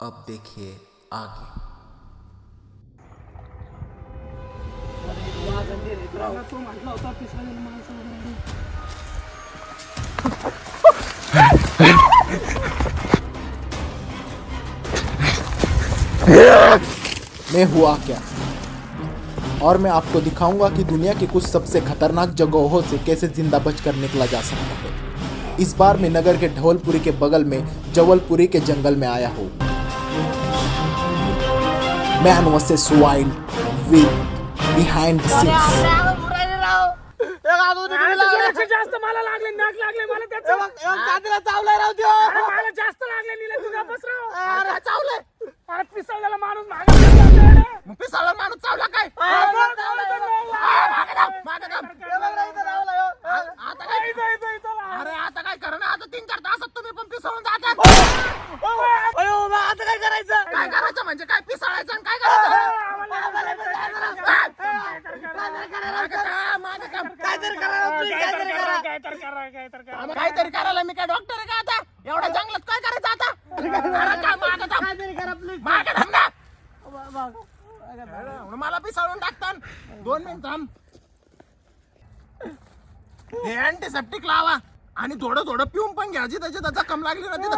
अब देखिए आगे। तो म्हटला होता पिसाळलेला माणूस वगैरे. मैं हुआ क्या, और मैं आपको दिखाऊंगा कि दुनिया की कुछ सबसे खतरनाक जगहों से कैसे जिंदा बचकर निकला जा सकता है। इस बार मैं नगर के धौलपुरी के बगल में जवलपुरी के जंगल में आया हूँ। मैन वर्सेस वाइल्ड विद बिहाइंड द सीन्स। जास्त मला लागले, नाक लागले मला त्याचं. चावलाय राव त्यो. मला जास्त लागले नीला, तू गप्पच राव. अरे चावले. अरे पिसाळलेला माणूस मागे जातोय. मग पिसाळलेला माणूस चावला काय? अरे आता काय करा ना, आता 3-4 तासात तुम्ही पण पिसाळून जाता. आता काय करायचं? काय करायचं म्हणजे काय, पिसाळायचं आणि काय करायचं? काहीतरी करायला मी काय डॉक्टर आहे का आता? एवढ्या जंगलात काय करायचं आता? अरे काय मागं थांब. मागं थांब ना. मला पिसाळून टाकतात. 2 मिनिट थांब. हे अँटीसेप्टिक लावा आणि थोडं थोडं पिऊन पण घ्या. जिथं जखम लागली ना तिथं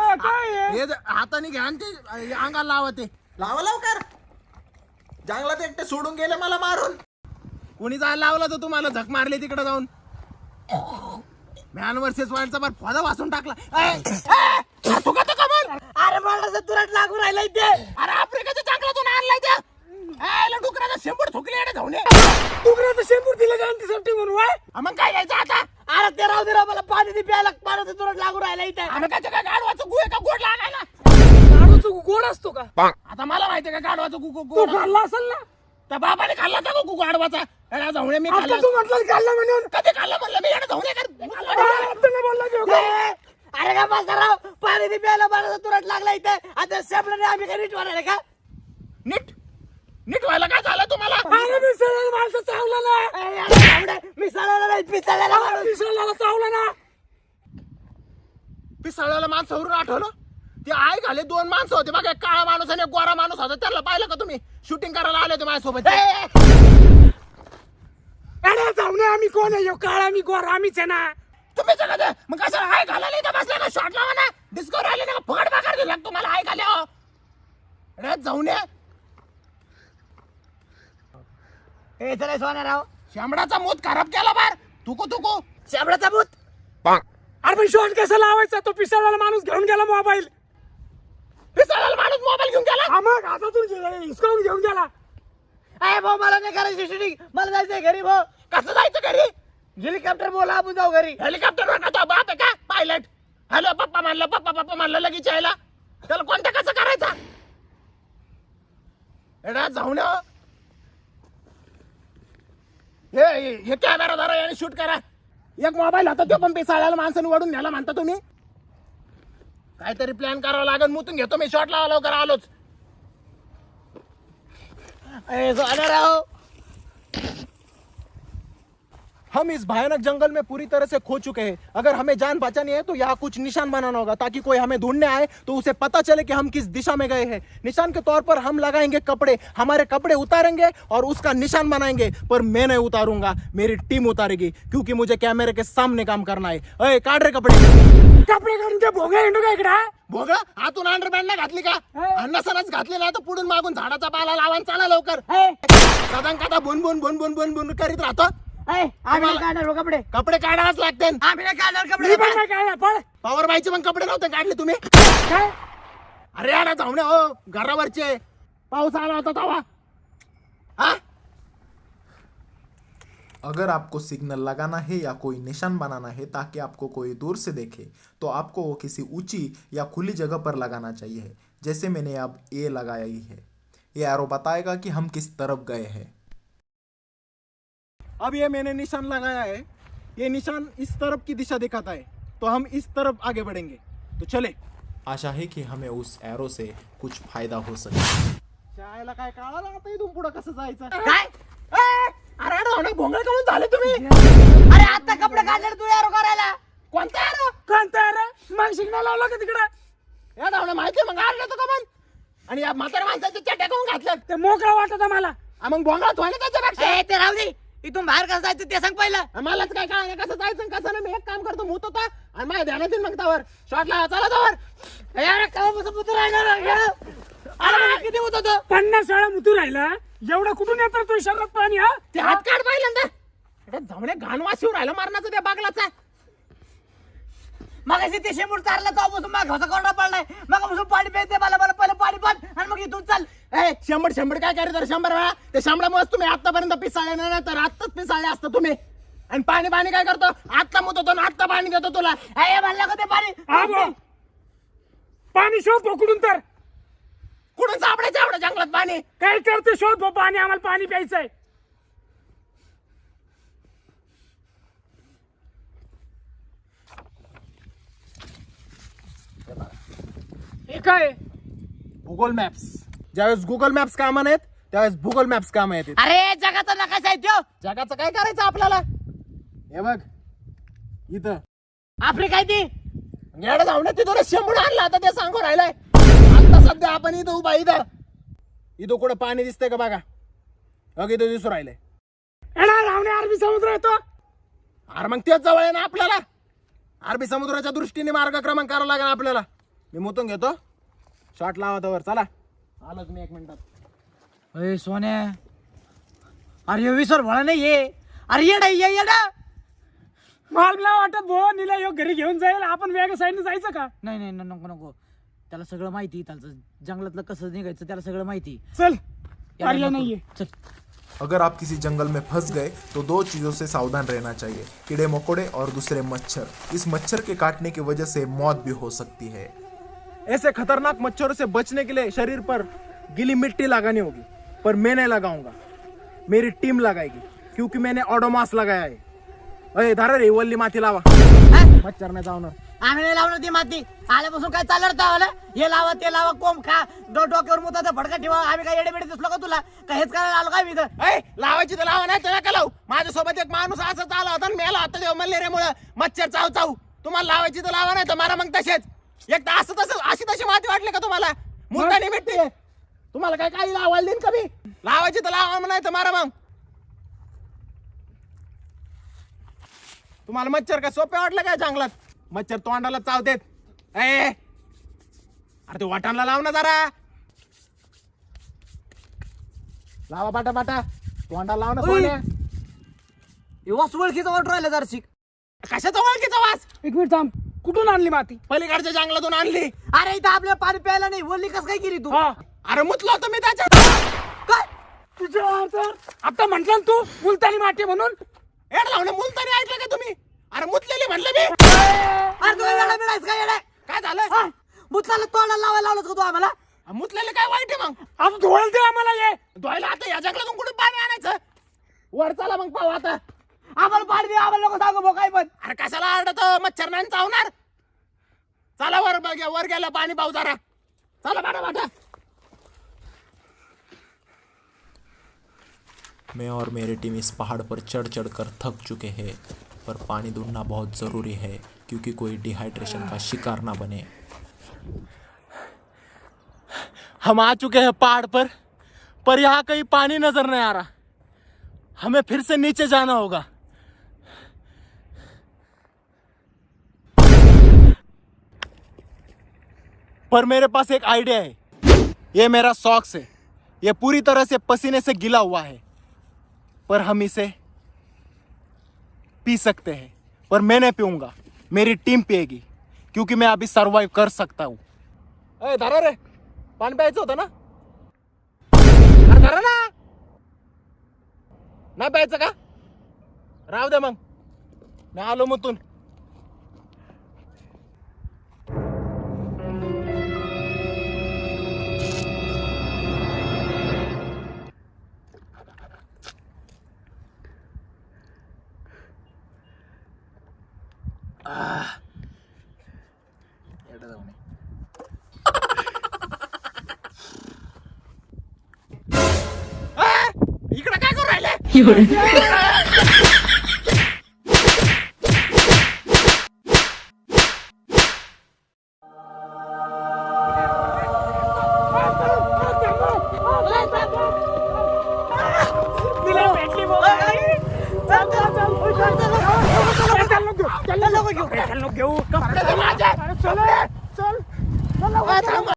हे हाताने घ्या आणि ते अंगाला लावा. ते लावा लवकर. जंगलात एकटे सोडून गेले मला मारून. कोणी जायला लावलं तर तुम्हाला झक मारली तिकडे जाऊन. मॅन वर्सेस वाईल्डचा बार फोदा वाचून टाकला. तू का कमल? अरे मला तुरंत लागून राहिलाय ते. अरे आफ्रिकेच्या जंगलातून आणलाय ते. डुकराचा शेंबूड थुकले ढवणे. डुकराचा शेंबूड दिलं का अँटीसेप्टिक म्हणून? मग काय घ्यायचं आता? अरे ते राहू दे राव, मला पाणी दे प्यायला. पाण्याचं तुरंत लागून राहिला इथे. आम्ही काय गाडवाचं गु आहे का गोड लागायला? गाडवाचं गु गोड असतो का? आता मला माहितीये का गाडवाचं गु गोड खाल्ला असेल ना. त्या बाबाने खाल्ला का गु गाडवाचा? जाऊन मी खाल्ला. तू म्हटलं खाल्ला म्हणून. कधी खाल्ला म्हणलं मी? जाऊन अरे का बस राव, पाणी दे प्यायला. पाण्याचं तुरंत लागला इथे. आता शेपला आम्ही काय नीट व्हायला का? नीट व्हायला काय झालं तुम्हाला? मिसळलेला माणसं चावला ना. मिसळलेला नाही, पिसाळलेला माणूस. पिसाळलेला चावला ना. पिसाळलेला माणसावरून आठवलं, ते आई घाले 2 माणसं होते बघा. एक काळा माणूस आणि एक गोरा माणूस होता. त्याला पाहिलं का तुम्ही? शूटिंग करायला आले होते माझ्यासोबत. अरे जाऊन आम्ही कोण आहे? काळा मी गोरा आम्हीच आहे ना. तुम्ही जगत मग कसं आई घालायला इथं बसला ना? शॉट लावा ना. डिस्कवर आले ना, फुकट पगार दिला तुम्हाला आई घाल्या. अरे जाऊन चला सोनाराव, शामडाचा मूत खराब केला बार. तुको शामडाचा मूत. अरे पण शॉट कसा लावायचा? तो पिसाळलेला माणूस घेऊन गेला मोबाईल. पिसाळलेला माणूस मोबाईल घेऊन गेला. मग हातातून हिसकावून घेऊन गेला. अरे भाऊ मला नाही करायची शूटिंग, मला जायचंय घरी भाऊ. कसं जायचं घरी? हेलिकॉप्टर बोला, आपण जाऊ घरी. हेलिकॉप्टर का? तो बाप आहे का पायलट? हॅलो पप्पा म्हणलं, पप्पा म्हणलं लगेच यायला. त्याला कोणत्या कसं करायचा? एडा जाऊन हे कॅमेरा धरा आणि शूट करा. एक मोबाईल होता, तो पण पिसाळलेला माणसाने ओढून न्याला म्हणता तुम्ही. काहीतरी प्लॅन करावं लागेल. मुतून घेतो मी. शॉट लावा लवकर. आलोच. हम इस भयानक जंगल में पूरी तरह से खो चुके हैं। अगर हमें जान बचानी है तो यहाँ कुछ निशान बनाना होगा, ताकि कोई हमें ढूंढने आए तो उसे पता चले कि हम किस दिशा में गए हैं। निशान के तौर पर हम लगाएंगे कपड़े, हमारे कपड़े उतारेंगे और उसका निशान बनाएंगे। पर मैं नहीं उतारूंगा, मेरी टीम उतारेगी, क्योंकि मुझे कैमरे के सामने काम करना है। अरे काढ रे कपडे. कपडे काढून ते भोगा हिंडू का इकडे? भोगा हातून अंडरपॅन्ट नाही घातली का? नसनच घातली ना तर पुढून मागून झाडाचा पाला लावा. चला लवकर. सदान का बुन बुन बुन बुन बुन बुन करीत राहतो. कपडे काढावच लागते. आम्ही नाही काढणार कपडे. पॉवर बाईचे पण कपडे नव्हते काढले तुम्ही? अरे यार जाऊन हो घरावरचे. पाऊस आला होता तवा. अगर आपको सिग्नल लगाना है या कोई निशान बनाना है ताकि आपको कोई दूर से देखे, तो आपको वो किसी ऊंची या खुली जगह पर लगाना चाहिए। जैसे मैंने अब ये लगाया ही है। ये एरो बताएगा कि हम किस तरफ गए हैं। अब ये मैंने निशान लगाया है, ये निशान इस तरफ की दिशा दिखाता है, तो हम इस तरफ आगे बढ़ेंगे। तो चले। आशा है कि हमें उस एरो से कुछ फायदा हो सके। शाळेला काय कळालं आता इथून पुढे कसं जायचं? काय? अरे रावणे भोंगळ करून झाले तुम्ही. अरे आता कपडे काढले तू एरो करायला. कोणता एरो? मग सिग्नल लावला का तिकडे? या रावणे माहिती मग आलं तो का पण? आणि या म्हाताऱ्या माणसाच्या चड्ड्या काऊन घातल्यात? ते मोकळा वाटत मला. मग भोंगळात व्हायला त्याच्यापेक्षा. ए, ते राहू दे. इथून बाहेर कसं जायचं ते सांग पहिलं. मलाच काय काय कसं जायचं आणि कसं नाही. मी एक काम करतो, मूत होता आणि माझ्या ध्यानात येईल मग त्यावर शॉट लावा. चला त्यावर. यार केव्हापासून मुतू राहिला रे? अरे मला किती मुत होतं? 50 वेळा मुतू राहिला. एवढं कुठून येतं तू शरीरात पाणी? हा ते हात काढ पहिल्यांदा. जमणे घाण वाशिवर राहिला मारण्याचं त्या बागलाचा. मग ते शेंबूड चारला तेव्हापासून माझा घसा कोरडा पडलाय. मग पाणी प्यायचं मला पहिलं पाणी पण आणि मग इथून चाल. ए शंभर काय करे तर 100 वेळा. ते 100 तुम्ही आतापर्यंत पिसाळले नाही तर आत्ताच पिसाळले असतं तुम्ही. आणि पाणी पाणी काय करतो? आत्ता मुत होतो आत्ता पाणी देतो तुला. ए म्हणलं का ते पाणी? हा भाऊ. पाणी शोध पकडून तर. कुठून सापडायचं एवढं जंगलात पाणी? काय करते शोध भाऊ पाणी. आम्हाला पाणी प्यायचंय. हे काय? Google maps. ज्यावेळेस गुगल मॅप्स कामा नाहीत त्यावेळेस भूगोल मॅप्स कामा येते. अरे जगाचा नकाशा आहे त्यो. जगाचं काय करायचं आपल्याला? हे बघ इथं आफ्रिका आहे ती. येडं जाऊन तिथं शेंबूड आणला आता ते सांगू राहिलाय. आता सध्या आपण इथं उभा इथं कुठं पाणी दिसतंय का बघा. बघ इथं दिसू राहिलंय. एडा रावणे अरबी समुद्र येतो. अरे मग तेच जवळ आहे ना आपल्याला. अरबी समुद्राच्या दृष्टीने मार्गक्रमण करावं लागेल आपल्याला. मी मुतून घेतो. शॉट लावा त्यावर. चला आलोच मी 1 मिनिटात. अरे सोन्या, अरे विसर भोळा नाही ये. अरे येडा. मला वाटत भाऊ निला यो घरी घेऊन जाईल. आपण वेगळ्या साईडने जायचं का? नाही नको. त्याला सगळं माहिती. त्याचं जंगलातलं कसं निघायचं त्याला सगळं माहिती. चल पर्याय नाहीये. चल. अगर आप किसी जंगल में फंस गए तो 2 चीज़ों से सावधान रहना चाहिए, कीड़े मकोड़े और दूसरे मच्छर। इस मच्छर के काटने की वजह से मौत भी हो सकती है। ऐसे खतरनाक मच्छरों से बचने के लिए शरीर पर गीली मिट्टी लगानी होगी, पर मैं नहीं लगाऊंगा, मेरी टीम लगाएगी क्योंकि मैंने ओडोमॉस लगाया है। अरे धारा रे वल्ली माती लावा. मच्छर नाही जावणार. आम्ही नाही लावणार ती माती. आल्यापासून काय चाललं तर हे लावा ते लावा कोंब खा डोक्यावर मुताचा फडका ठेवा. आम्ही काय येडे बेडे दिसलो का तुला? का हेच करायला आलो काय मी इथं? ए लावायची तर लावा नाही तर नका लावू. माझ्यासोबत एक माणूस असं आला होता आणि मेला होता तेव्हा मलेरियामुळे. मच्छर चाव चाव. तुम्हाला लावायची तर लावा नाही तर मारा मग तसेच. एक तर असं तसं अशी तशी माती वाटली का तुम्हाला? मुद्दानी मिट्टी आहे. तुम्हाला काय काही लावायला देईन का मी? लावायची तर लावा नाही तर मारा मग. तुम्हाला मच्छर काय सोपे वाटलं काय जंगलात? मच्छर तोंडाला चावतेत. ए अरे ते वाटाणला लाव ना जरा. लावा बाटा तोंडाला लाव ना सोन्या. वसवळखीचा ऑर्डर राहिला जरशी. कशाचा ओळखीचा वास? 1 मिनिट थांब. कुठून आणली माती? पलीकडच्या जंगलातून आणली. अरे इथं आपल्याला पाणी प्यायला नाही. वल्ली कस काय केली तू? हा अरे मुतलो होतो मी त्याच्यात. काय? तुझ्या अर्थ आता म्हटलं ना तू मुलतानी माती म्हणून. एड लावणं मुलतानी ऐकलं का तुम्ही? अरे मुतलेली म्हणलं मी. अरे तू वेळा मिळायच काय येडे? काय झालं? मुतलाला तोंडाला लावायला लावलंच का तू आम्हाला? मुतलेले काय वाईट आहे मग? आता धुवायला दे आम्हाला. ये धुवायला आता या जंगलातून कुठून पाणी आणायचं? वर चला मग पाहू आता. आम्हाला पाणी दे. आम्हाला नको सांगू भाऊ काय पण. अरे कशाला आरडत? मच्छर नाही चावणार. चला वर बघ वर गेलं पाणी पाहू जरा. चला बाटा. मैं और मेरी टीम इस पहाड़ पर चढ़ कर थक चुके हैं, पर पानी ढूंढना बहुत ज़रूरी है क्योंकि कोई डिहाइड्रेशन का शिकार ना बने। हम आ चुके हैं पहाड़ पर यहाँ कहीं पानी नजर नहीं आ रहा. हमें फिर से नीचे जाना होगा. पर मेरे पास एक आइडिया है. ये मेरा सॉक्स है. ये पूरी तरह से पसीने से गिला हुआ है, पर हम इसे पी सकते हैं. पर मैं नहीं पीऊंगा, मेरी टीम पिएगी क्योंकि मैं अभी सरवाइव कर सकता हूं. अरे धरा रे, पाणी प्यायचं होतं ना? अरे धरा ना. नाही प्यायचं का? राहू दे मग, मी आलो मुतून. इकडे काय करू राहिले? कपडे घेऊ चल चल